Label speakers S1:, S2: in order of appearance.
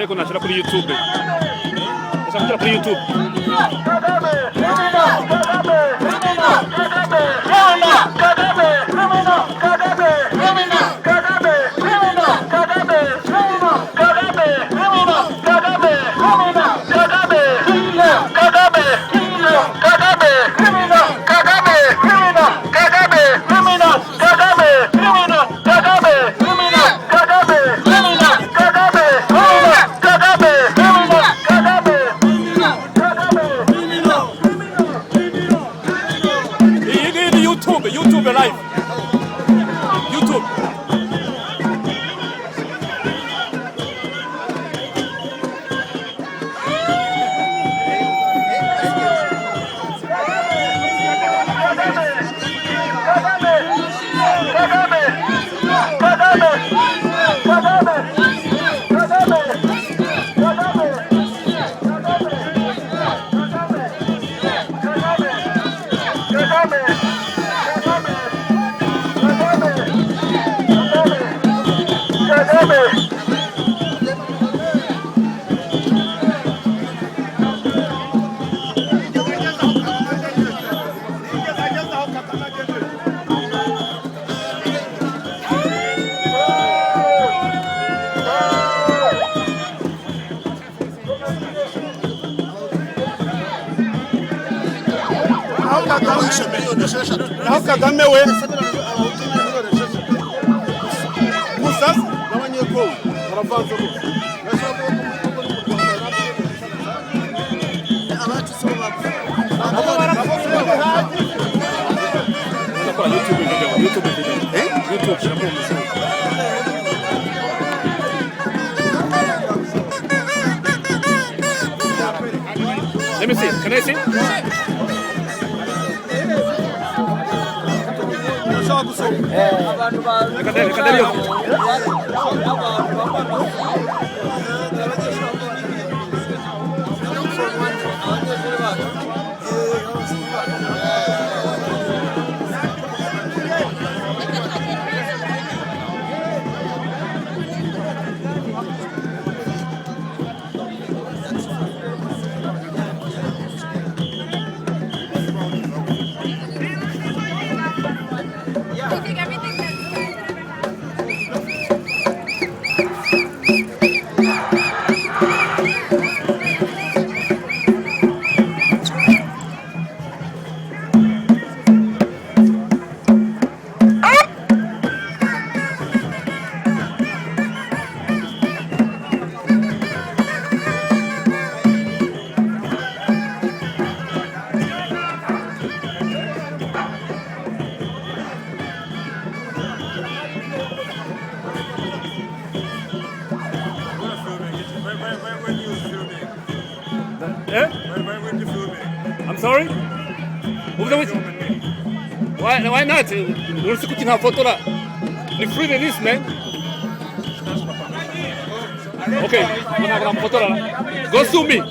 S1: ko nashyira kuri YouTube. Ndashaka kuri YouTube. YouTube live. YouTube.
S2: naho Kagame we Musas n'abanyeko baravanze abacu so
S1: YouTube. Let me see. Can I see? I'm sorry? Why not? We're looking at photo. The free release, man. Okay, photo. Go sue me.